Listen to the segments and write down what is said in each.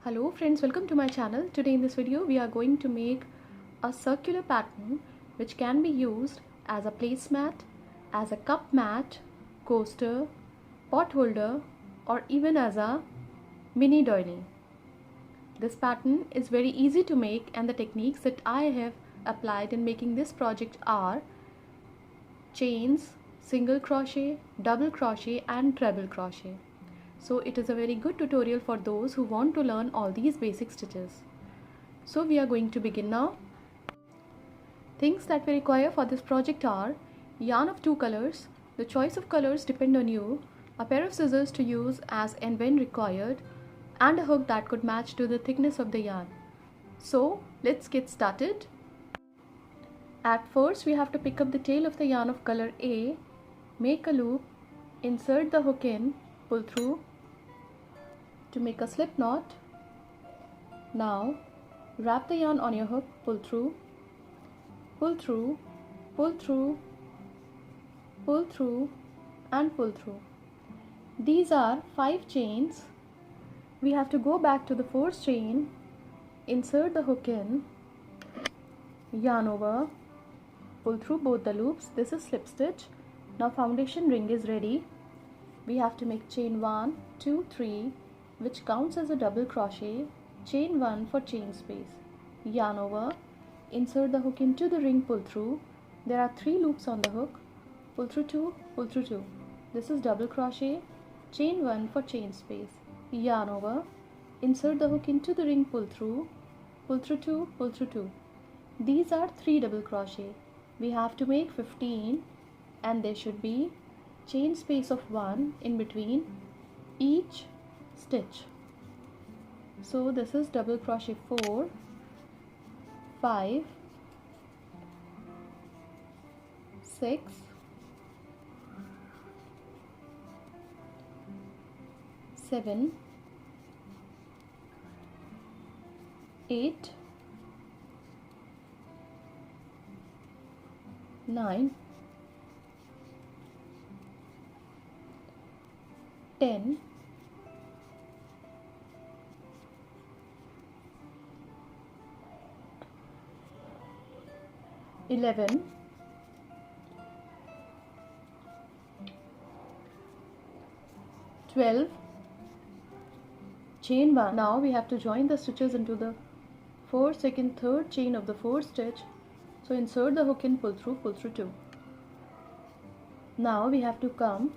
Hello friends, welcome to my channel. Today in this video we are going to make a circular pattern which can be used as a placemat, as a cup mat, coaster, pot holder or even as a mini doily. This pattern is very easy to make and the techniques that I have applied in making this project are chains, single crochet, double crochet and treble crochet. So it is a very good tutorial for those who want to learn all these basic stitches. So we are going to begin now. Things that we require for this project are yarn of 2 colors. The choice of colors depend on you. A pair of scissors to use as and when required, and a hook that could match to the thickness of the yarn. So let's get started. At first we have to pick up the tail of the yarn of color A, make a loop, insert the hook in, pull through to make a slip knot. Now wrap the yarn on your hook, pull through, pull through, pull through, pull through and pull through. These are 5 chains. We have to go back to the 4th chain, insert the hook in, yarn over, pull through both the loops. This is slip stitch. Now foundation ring is ready. We have to make chain 1, 2, 3, which counts as a double crochet, chain 1 for chain space, yarn over, insert the hook into the ring, pull through. There are 3 loops on the hook, pull through 2, pull through 2. This is double crochet, chain 1 for chain space, yarn over, insert the hook into the ring, pull through 2, pull through 2. These are 3 double crochet. We have to make 15 and there should be chain space of 1 in between each stitch. So this is double crochet 4, 5, 6, 7, 8, 9, 10, 11, 12, chain 1. Now we have to join the stitches into the 4th, 2nd, 3rd chain of the 4th stitch. So insert the hook in, pull through 2. Now we have to come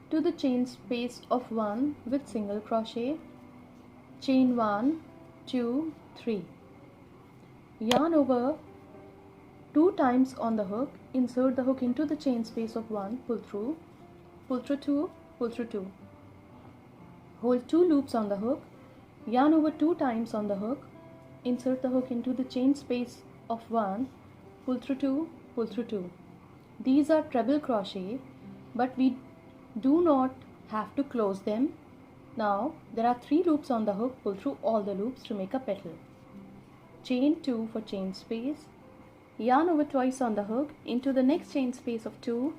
to the chain space of 1 with single crochet, chain 1, 2, 3, yarn over 2 times on the hook, insert the hook into the chain space of 1, pull through 2, pull through 2. Hold 2 loops on the hook, yarn over 2 times on the hook, insert the hook into the chain space of 1, pull through 2, pull through 2. These are treble crochet, but we do not have to close them. Now there are 3 loops on the hook, pull through all the loops to make a petal. Chain 2 for chain space, yarn over twice on the hook into the next chain space of 2,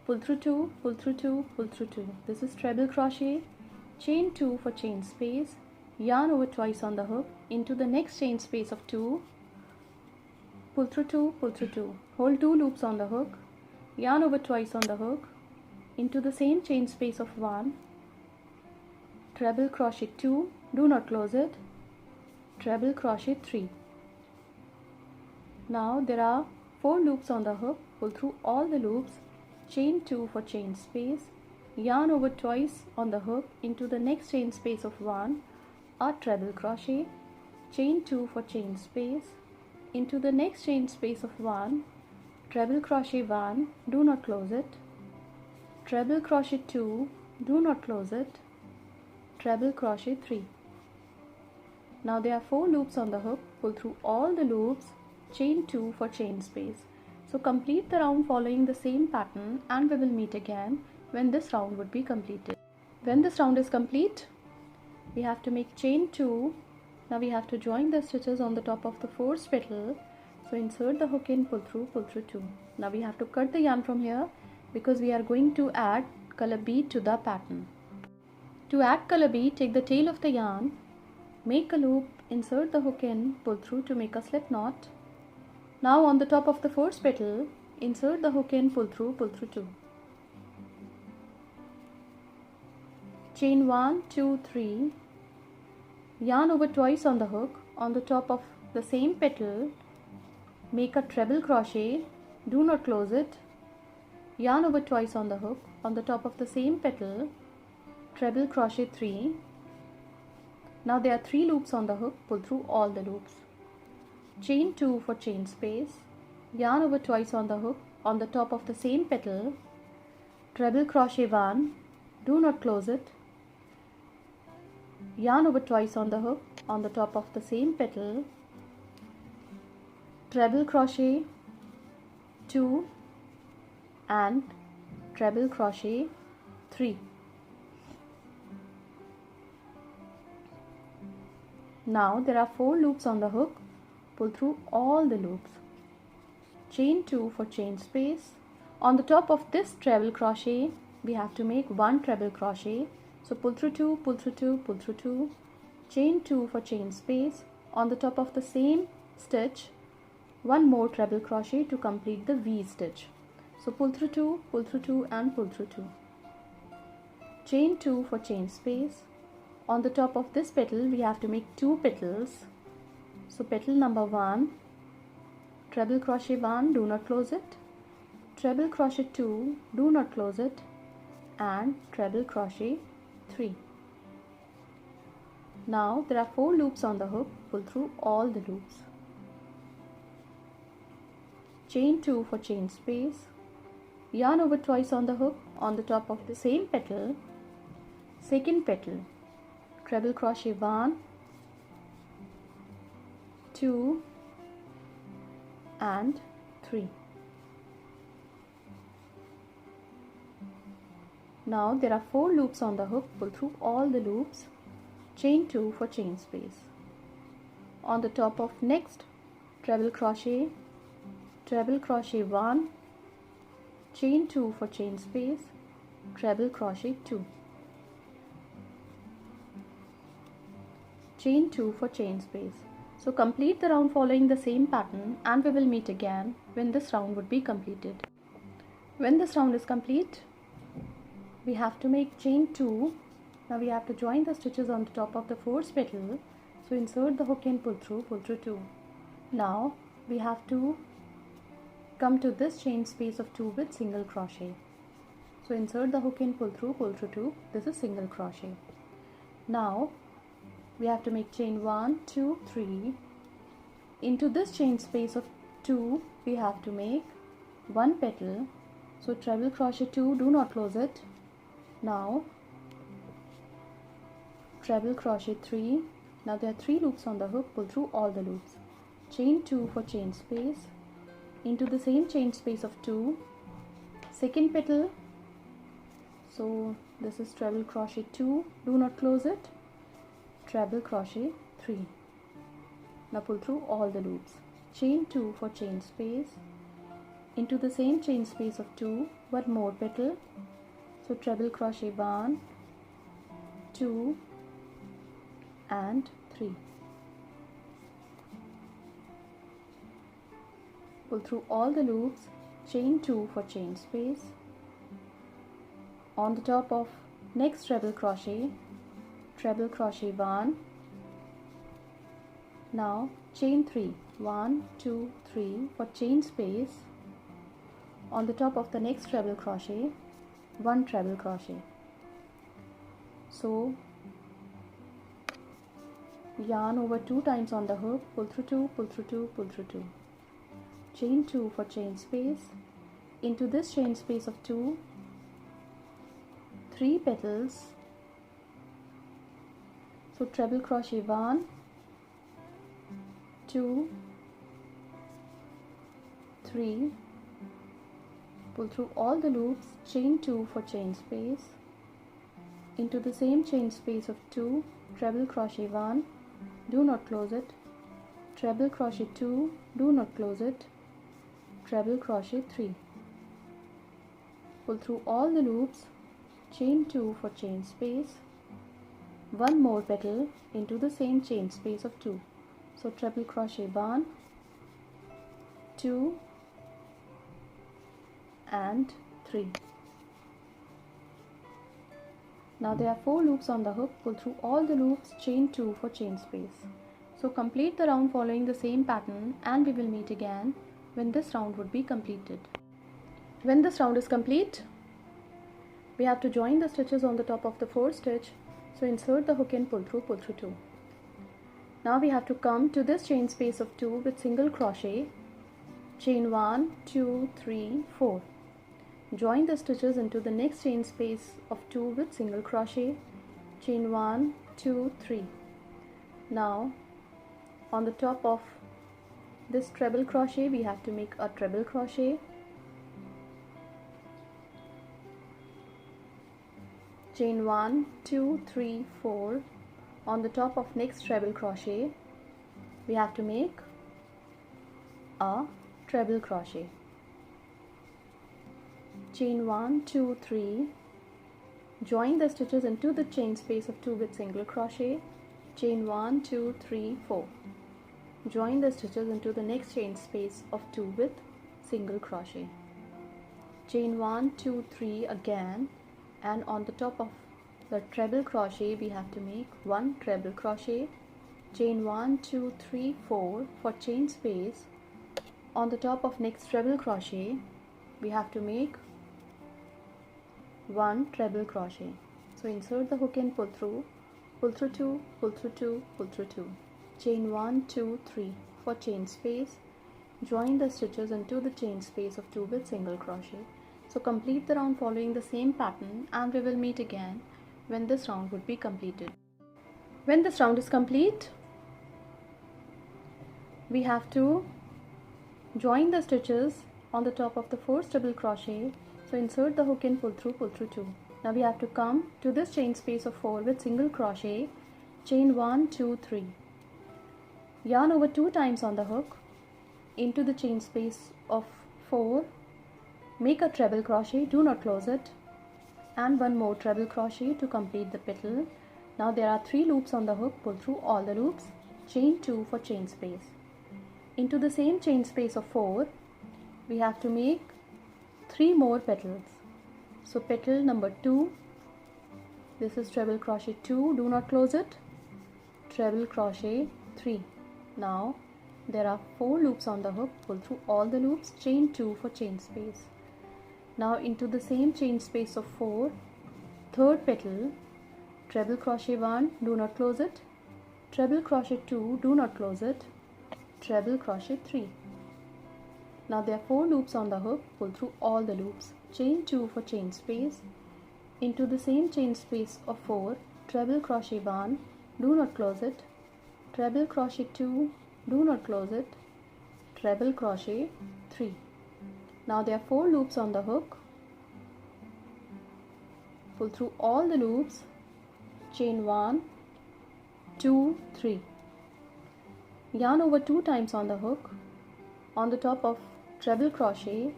pull through 2, pull through 2, pull through 2. This is treble crochet, chain 2 for chain space, yarn over twice on the hook into the next chain space of 2, pull through 2, pull through 2. Hold 2 loops on the hook, yarn over twice on the hook into the same chain space of 1, treble crochet 2, do not close it, treble crochet 3. Now there are 4 loops on the hook, pull through all the loops, chain 2 for chain space, yarn over twice on the hook into the next chain space of 1, a treble crochet, chain 2 for chain space, into the next chain space of 1, treble crochet 1, do not close it, treble crochet 2, do not close it, treble crochet 3. Now there are 4 loops on the hook, pull through all the loops, chain 2 for chain space. So complete the round following the same pattern and we will meet again when this round would be completed. When this round is complete, we have to make chain 2. Now we have to join the stitches on the top of the 4th petal. So insert the hook in, pull through 2. Now we have to cut the yarn from here because we are going to add color B to the pattern. To add color B, take the tail of the yarn, make a loop, insert the hook in, pull through to make a slip knot. Now on the top of the first petal, insert the hook in, pull through 2. Chain 1, 2, 3, yarn over twice on the hook. On the top of the same petal, make a treble crochet, do not close it, yarn over twice on the hook. On the top of the same petal, treble crochet 3. Now there are 3 loops on the hook, pull through all the loops. Chain 2 for chain space, yarn over twice on the hook. On the top of the same petal, treble crochet 1, do not close it, yarn over twice on the hook. On the top of the same petal, treble crochet 2 and treble crochet 3. Now there are 4 loops on the hook, pull through all the loops. Chain 2 for chain space. On the top of this treble crochet, we have to make 1 treble crochet. So pull through 2, pull through 2, pull through 2. Chain 2 for chain space. On the top of the same stitch, 1 more treble crochet to complete the V stitch. So pull through 2 and pull through 2. Chain 2 for chain space. On the top of this petal, we have to make 2 petals. So petal number 1, treble crochet 1, do not close it, treble crochet 2, do not close it, and treble crochet 3. Now there are 4 loops on the hook, pull through all the loops. Chain 2 for chain space, yarn over twice on the hook. On the top of the same petal, second petal, treble crochet 1, 2 and 3. Now there are 4 loops on the hook, pull through all the loops. Chain 2 for chain space. On the top of next treble crochet 1, chain 2 for chain space, treble crochet 2, chain 2 for chain space. So complete the round following the same pattern, and we will meet again when this round would be completed. When this round is complete, we have to make chain 2. Now we have to join the stitches on the top of the first petal. So insert the hook in, pull through 2. Now we have to come to this chain space of 2 with single crochet. So insert the hook in, pull through 2. This is single crochet. Now we have to make chain 1, 2, 3. Into this chain space of 2, we have to make 1 petal. So treble crochet 2, do not close it. Now treble crochet 3. Now there are 3 loops on the hook, pull through all the loops. Chain 2 for chain space. Into the same chain space of 2, second petal. So this is treble crochet 2, do not close it, treble crochet 3. Now pull through all the loops. Chain 2 for chain space. Into the same chain space of 2, 1 more petal. So treble crochet 1, 2 and 3. Pull through all the loops. Chain 2 for chain space. On the top of next treble crochet 1. Now chain 3, 1, 2, 3 for chain space. On the top of the next treble crochet, 1 treble crochet. So yarn over 2 times on the hook, pull through 2, pull through 2, pull through 2. Chain 2 for chain space. Into this chain space of 2, 3 petals. So treble crochet 1, 2, 3, pull through all the loops, chain 2 for chain space. Into the same chain space of 2, treble crochet 1, do not close it, treble crochet 2, do not close it, treble crochet 3. Pull through all the loops, chain 2 for chain space. one more petal into the same chain space of 2. So treble crochet 1, 2 and 3. Now there are 4 loops on the hook. Pull through all the loops, chain 2 for chain space. So complete the round following the same pattern, and we will meet again when this round would be completed. When this round is complete, we have to join the stitches on the top of the 4th stitch. So insert the hook and pull through 2. Now we have to come to this chain space of 2 with single crochet, chain 1, 2, 3, 4. Join the stitches into the next chain space of 2 with single crochet, chain 1, 2, 3. Now on the top of this treble crochet we have to make a treble crochet, chain 1, 2, 3, 4. On the top of next treble crochet we have to make a treble crochet, chain 1, 2, 3. Join the stitches into the chain space of 2 with single crochet, chain 1, 2, 3, 4. Join the stitches into the next chain space of 2 with single crochet, chain 1, 2, 3 again, and on the top of the treble crochet we have to make one treble crochet, chain 1, 2, 3, 4 for chain space. On the top of next treble crochet we have to make one treble crochet. So insert the hook and pull through 2, pull through 2, pull through 2, chain 1, 2, 3 for chain space. Join the stitches into the chain space of 2 with single crochet. So complete the round following the same pattern, and we will meet again when this round would be completed. When this round is complete, we have to join the stitches on the top of the 4th treble crochet. So insert the hook and pull through 2. Now we have to come to this chain space of 4 with single crochet, chain 1, 2, 3. Yarn over 2 times on the hook into the chain space of 4. Make a treble crochet, do not close it, and one more treble crochet to complete the petal. Now there are 3 loops on the hook. Pull through all the loops, chain 2 for chain space. Into the same chain space of 4 we have to make 3 more petals. So petal number 2, this is treble crochet 2, do not close it, treble crochet 3. Now there are 4 loops on the hook. Pull through all the loops, chain 2 for chain space. Now into the same chain space of 4, 3rd petal, treble crochet 1, do not close it, treble crochet 2, do not close it, treble crochet 3. Now there are 4 loops on the hook. Pull through all the loops, chain 2 for chain space. Into the same chain space of 4, treble crochet 1, do not close it, treble crochet 2, do not close it, treble crochet 3. Now there are 4 loops on the hook. Pull through all the loops, chain 1, 2, 3. Yarn over 2 times on the hook. On the top of treble crochet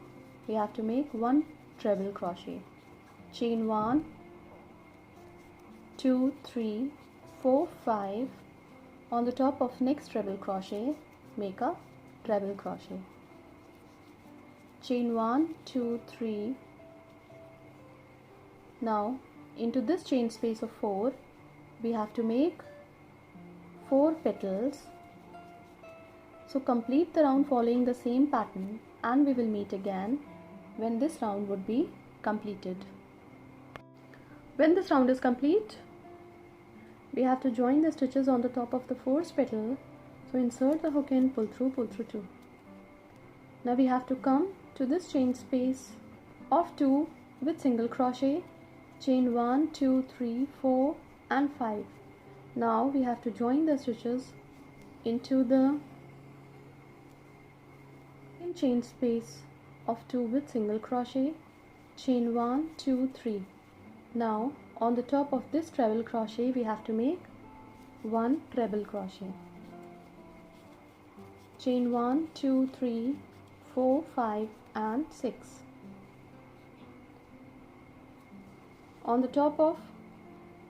we have to make one treble crochet, chain 1, 2, 3, 4, 5. On the top of next treble crochet make a treble crochet, chain 1, 2, 3. Now into this chain space of 4 we have to make 4 petals. So complete the round following the same pattern, and we will meet again when this round would be completed. When this round is complete, we have to join the stitches on the top of the 4th petal. So insert the hook and pull through 2. Now we have to come to this chain space of 2 with single crochet, chain 1, 2, 3, 4 and 5. Now we have to join the stitches into the chain space of 2 with single crochet, chain 1, 2, 3. Now on the top of this treble crochet we have to make one treble crochet, chain 1, 2, 3, 4, 5 and 6. On the top of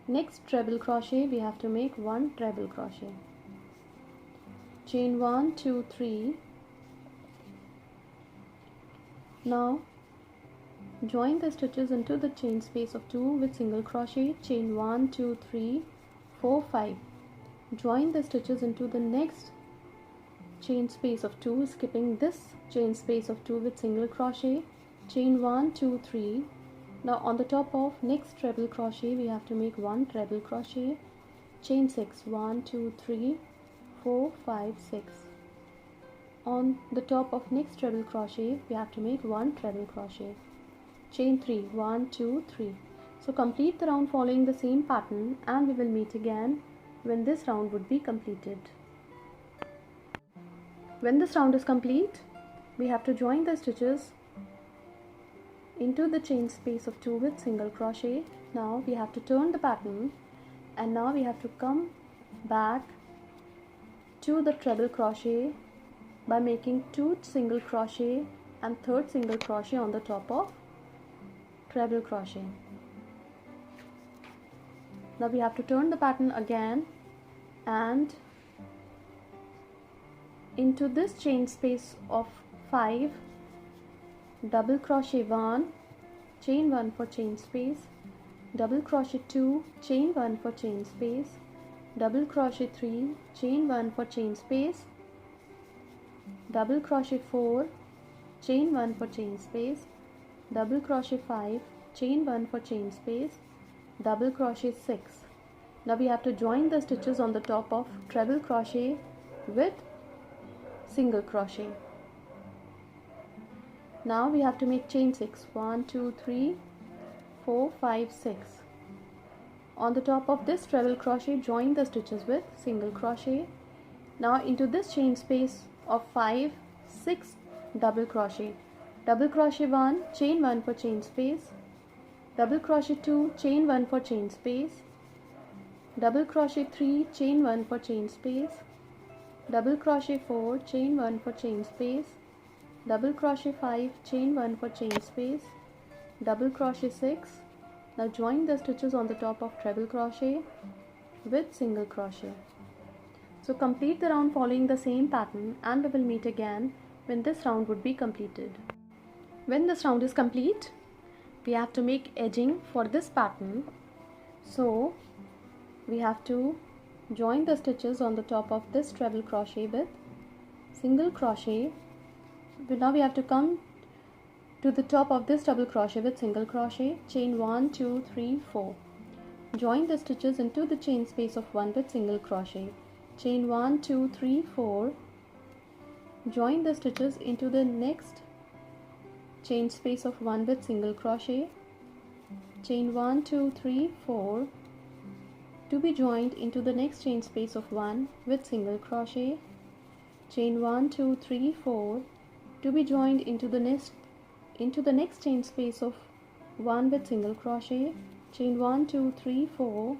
next treble crochet we have to make 1 treble crochet. Chain 1, 2, 3. Now join the stitches into the chain space of 2 with single crochet. Chain 1, 2, 3, 4, 5. Join the stitches into the next chain space of 2, skipping this chain space of 2 with single crochet. Chain 1, 2, 3. Now on the top of next treble crochet we have to make 1 treble crochet. Chain 6, 1, 2, 3, 4, 5, 6. On the top of next treble crochet we have to make 1 treble crochet. Chain 3, 1, 2, 3. So complete the round following the same pattern, and we will meet again when this round would be completed. When this round is complete, we have to join the stitches into the chain space of 2 with single crochet. Now we have to turn the pattern, and now we have to come back to the treble crochet by making 2 single crochet and 3rd single crochet on the top of treble crochet. Now we have to turn the pattern again, and into this chain space of 5, double crochet 1, chain 1 for chain space, double crochet 2, chain 1 for chain space, double crochet 3, chain 1 for chain space, double crochet 4, chain 1 for chain space, double crochet 5, chain 1 for chain space, double crochet 6. Now we have to join the stitches on the top of treble crochet with single crochet. Now we have to make chain 6, 1, 2, 3, 4, 5, 6. On the top of this treble crochet, join the stitches with single crochet. Now into this chain space of 5, 6 double crochet. Double crochet 1, chain 1 for chain space, double crochet 2, chain 1 for chain space, double crochet 3, chain 1 for chain space, double crochet 4, chain 1 for chain space, double crochet 5, chain 1 for chain space, double crochet 6. Now join the stitches on the top of treble crochet with single crochet. So complete the round following the same pattern, and we will meet again when this round would be completed. When this round is complete, we have to make edging for this pattern. So we have to join the stitches on the top of this treble crochet with single crochet. Now we have to come to the top of this double crochet with single crochet. Chain 1, 2, 3, 4. Join the stitches into the chain space of 1 with single crochet. Chain 1, 2, 3, 4. Join the stitches into the next chain space of 1 with single crochet. Chain 1, 2, 3, 4. To be joined into the next chain space of 1 with single crochet. Chain 1, 2, 3, 4. To be joined into the next chain space of 1 with single crochet. Chain 1, 2, 3, 4.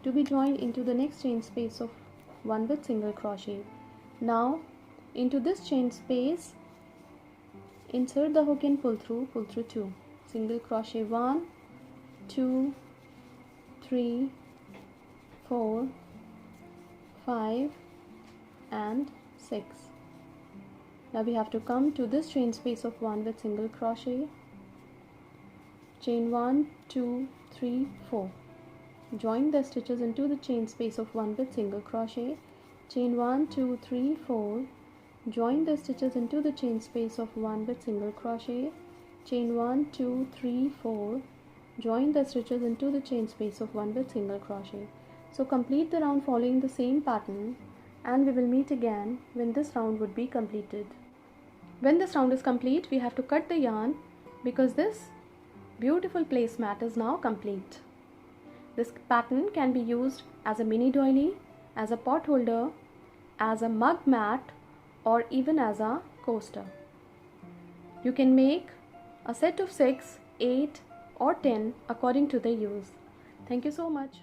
To be joined into the next chain space of 1 with single crochet. Now into this chain space, insert the hook and pull through 2. Single crochet 1, 2, 3, 4, 5 and 6. Now we have to come to this chain space of 1 with single crochet. Chain 1, 2, 3, 4. Join the stitches into the chain space of 1 with single crochet. Chain 1, 2, 3, 4. Join the stitches into the chain space of 1 with single crochet. Chain 1, 2, 3, 4. Join the stitches into the chain space of 1 with single crochet. So complete the round following the same pattern, and we will meet again when this round would be completed. When this round is complete, we have to cut the yarn because this beautiful placemat is now complete. This pattern can be used as a mini doily, as a pot holder, as a mug mat, or even as a coaster. You can make a set of 6, 8 or 10 according to the use. Thank you so much.